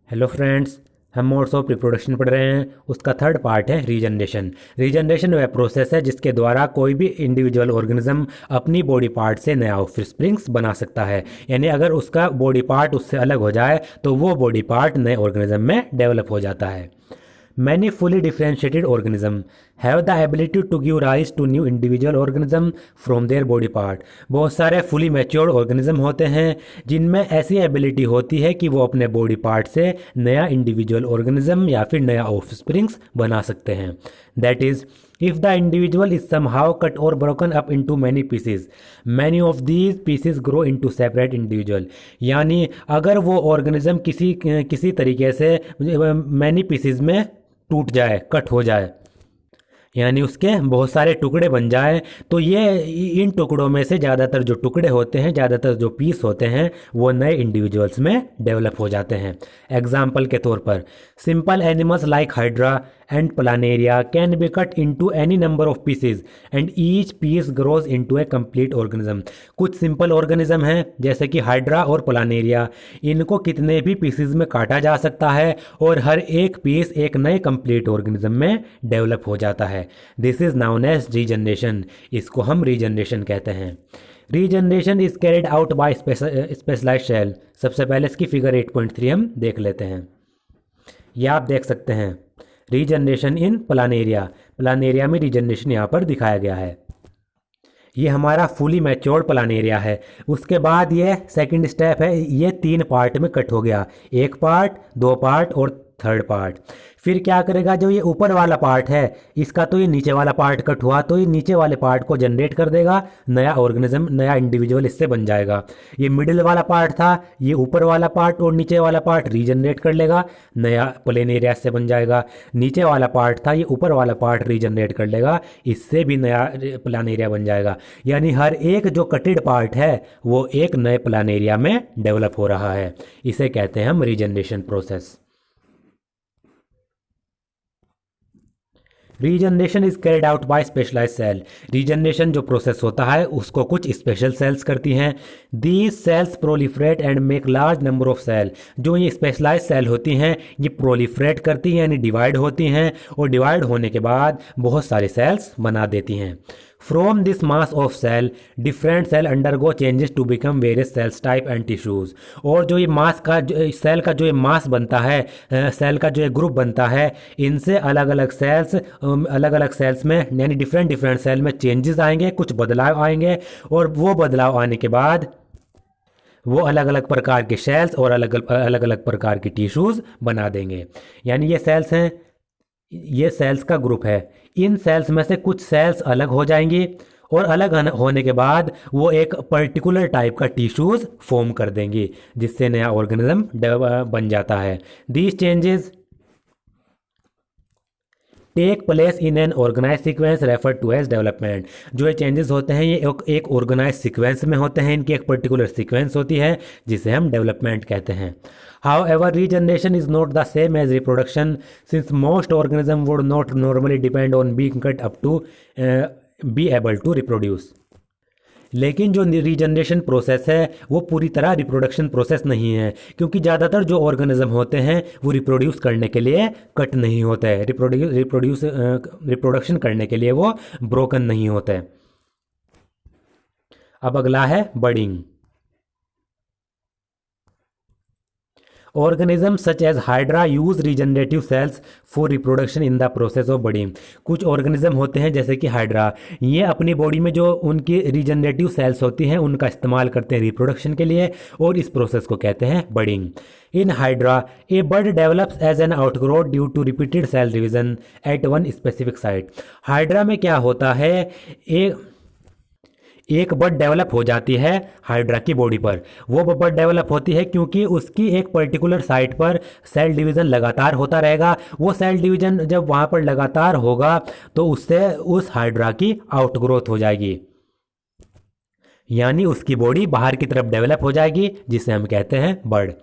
Hello friends. हम modes of reproduction पढ़ रहे हैं। उसका थर्ड पार्ट है रीजनरेशन। रीजनरेशन वह प्रोसेस है जिसके द्वारा कोई भी इंडिविजुअल ऑर्गेनिज्म अपनी बॉडी पार्ट से नया ऑफस्प्रिंग्स बना सकता है। यानी अगर उसका बॉडी पार्ट उससे अलग हो जाए तो वो बॉडी पार्ट नए ऑर्गेनिज्म में डेवलप हो जाता है। Many fully differentiated organisms have the ability to give rise to new individual organism from their body part। बहुत सारे fully matured organism होते हैं जिनमें ऐसी एबिलिटी होती है कि वो अपने बॉडी पार्ट से नया इंडिविजुअल ऑर्गेनिज्म या फिर नया ऑफस्प्रिंग्स बना सकते हैं। That is if the individual is somehow cut or broken up into many pieces, many of these pieces grow into separate individual। यानी अगर वो ऑर्गेनिज्म किसी किसी तरीके से मैनी पीसेस में टूट जाए, कट हो जाए, यानी उसके बहुत सारे टुकड़े बन जाए, तो ये इन टुकड़ों में से ज़्यादातर जो टुकड़े होते हैं, ज़्यादातर जो पीस होते हैं, वो नए इंडिविजुअल्स में डेवलप हो जाते हैं। एग्जाम्पल के तौर पर simple animals like hydra and planaria can be cut into any number of pieces and each piece grows into a complete organism. कुछ सिंपल ऑर्गेनिज्म हैं जैसे कि हाइड्रा और प्लानेरिया, इनको कितने भी पीसेज में काटा जा सकता है और हर एक पीस एक नए कंप्लीट ऑर्गेनिज्म में डेवलप हो जाता है। This is known as regeneration. इसको हम रीजनरेशन कहते हैं। Regeneration is carried out by specialised cell. सबसे पहले इसकी फिगर 8.3 हम देख लेते हैं। ये आप देख सकते हैं रीजनरेशन इन प्लानेरिया। प्लानेरिया में रीजनरेशन यहाँ पर दिखाया गया है। ये हमारा फुली मैच्योर्ड प्लानेरिया है। उसके बाद ये सेकंड स्टेप है, ये 3 पार्ट में कट हो गया, 1 पार्ट, 2 पार्ट और थर्ड पार्ट। फिर क्या करेगा, जो ये ऊपर वाला पार्ट है इसका, तो ये नीचे वाला पार्ट कट हुआ तो ये नीचे वाले पार्ट को जनरेट कर देगा, नया ऑर्गेनिज्म, नया इंडिविजुअल इससे बन जाएगा। ये मिडिल वाला पार्ट था, ये ऊपर वाला पार्ट और नीचे वाला पार्ट रीजनरेट कर लेगा, नया प्लेनेरिया से बन जाएगा। नीचे वाला पार्ट था, ये ऊपर वाला पार्ट रीजनरेट कर लेगा, इससे भी नया प्लानेरिया बन जाएगा। यानी हर एक जो कटेड पार्ट है वो एक नए प्लानेरिया में डेवलप हो रहा है। इसे कहते हैं हम regeneration process. Regeneration is carried out by specialised cell. Regeneration जो प्रोसेस होता है उसको कुछ स्पेशल सेल्स करती हैं। These cells proliferate and make large number of cell. जो ये स्पेशलाइज्ड सेल होती हैं ये प्रोलिफरेट करती हैं यानी डिवाइड होती हैं, और डिवाइड होने के बाद बहुत सारे सेल्स बना देती हैं। From this mass of cell different cell undergo changes to become various cells type and tissues. और जो ये मास का सेल का जो ये मास बनता है, सेल का जो ये ग्रुप बनता है, इनसे अलग अलग सेल्स में यानी डिफरेंट डिफरेंट सेल में चेंजेस आएंगे, कुछ बदलाव आएंगे, और वो बदलाव आने के बाद वो अलग अलग प्रकार के सेल्स और अलग अलग प्रकार के टिश्यूज बना देंगे। यानी ये सेल्स हैं, ये सेल्स का ग्रुप है। इन सेल्स में से कुछ सेल्स अलग हो जाएंगी और अलग होने के बाद वो एक पर्टिकुलर टाइप का टिश्यूज फॉर्म कर देंगी, जिससे नया ऑर्गेनिज्म बन जाता है। These changes take place in an organise sequence refer to as development. जो ये चेंजेस होते हैं ये एक ऑर्गेनाइज सीक्वेंस में होते हैं, इनकी एक पर्टिकुलर सीक्वेंस होती है जिसे हम डेवलपमेंट कहते हैं। However, regeneration is not the same as reproduction, since most organisms would not normally depend on being cut up to be able to reproduce। लेकिन जो रीजनरेशन प्रोसेस है वो पूरी तरह रिप्रोडक्शन प्रोसेस नहीं है, क्योंकि ज़्यादातर जो ऑर्गेनिज्म होते हैं वो रिप्रोड्यूस करने के लिए कट नहीं होते हैं, रिप्रोडक्शन करने के लिए वो ब्रोकन नहीं होते। अब अगला है budding. Organisms such as Hydra use regenerative cells for reproduction in the process of budding। कुछ ऑर्गेनिज्म होते हैं जैसे कि हाइड्रा, ये अपनी बॉडी में जो उनकी रीजनरेटिव सेल्स होती हैं उनका इस्तेमाल करते हैं रिप्रोडक्शन के लिए, और इस प्रोसेस को कहते हैं budding. In hydra a bud develops as an outgrowth due to repeated cell division at one specific site. Hydra में क्या होता है, एक बड डेवलप हो जाती है हाइड्रा की बॉडी पर। वो बड डेवलप होती है क्योंकि उसकी एक पर्टिकुलर साइट पर सेल डिवीज़न लगातार होता रहेगा। वो सेल डिवीज़न जब वहाँ पर लगातार होगा तो उससे उस हाइड्रा की आउटग्रोथ हो जाएगी, यानी उसकी बॉडी बाहर की तरफ डेवलप हो जाएगी, जिसे हम कहते हैं bird.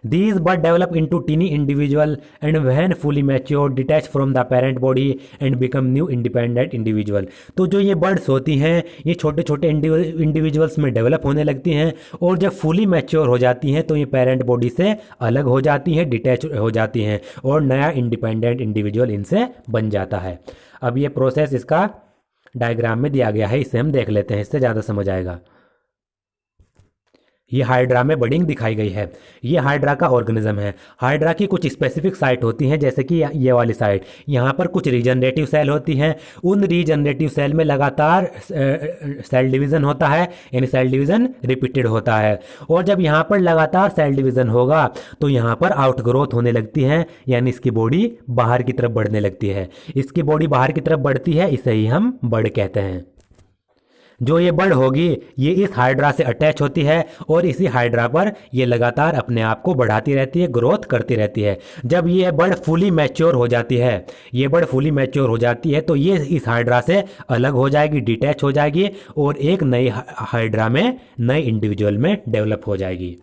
These bud develop into teeny individual and when fully mature detach from the parent body and become new independent individual। तो जो ये बर्ड्स होती हैं ये छोटे छोटे इंडिविजुअल्स में डेवलप होने लगती हैं और जब फुली मैच्योर हो जाती हैं तो ये पेरेंट बॉडी से अलग हो जाती हैं, डिटैच हो जाती हैं और नया इंडिपेंडेंट इंडिविजुअल इनसे बन जाता है। अब ये प्रोसेस इसका डायग्राम में दिया गया है, इसे हम देख लेते हैं, इससे ज़्यादा समझ आएगा। ये हाइड्रा में बडिंग दिखाई गई है। ये हाइड्रा का ऑर्गेनिज्म है। हाइड्रा की कुछ स्पेसिफिक साइट होती हैं, जैसे कि ये वाली साइट, यहाँ पर कुछ रीजनरेटिव सेल होती हैं। उन रीजनरेटिव सेल में लगातार सेल डिवीज़न होता है, यानी सेल डिवीज़न रिपीटेड होता है। और जब यहाँ पर लगातार सेल डिवीज़न होगा तो यहाँ पर आउट ग्रोथ होने लगती है, यानी इसकी बॉडी बाहर की तरफ बढ़ने लगती है। इसकी बॉडी बाहर की तरफ बढ़ती है, इसे ही हम बर्ड कहते हैं। जो ये बर्ड होगी ये इस हाइड्रा से अटैच होती है और इसी हाइड्रा पर ये लगातार अपने आप को बढ़ाती रहती है, ग्रोथ करती रहती है। जब ये बर्ड फुली मैच्योर हो जाती है, ये बर्ड फुली मैच्योर हो जाती है तो ये इस हाइड्रा से अलग हो जाएगी, डिटैच हो जाएगी और एक नई हाइड्रा में, नए इंडिविजुअल में डेवलप हो जाएगी।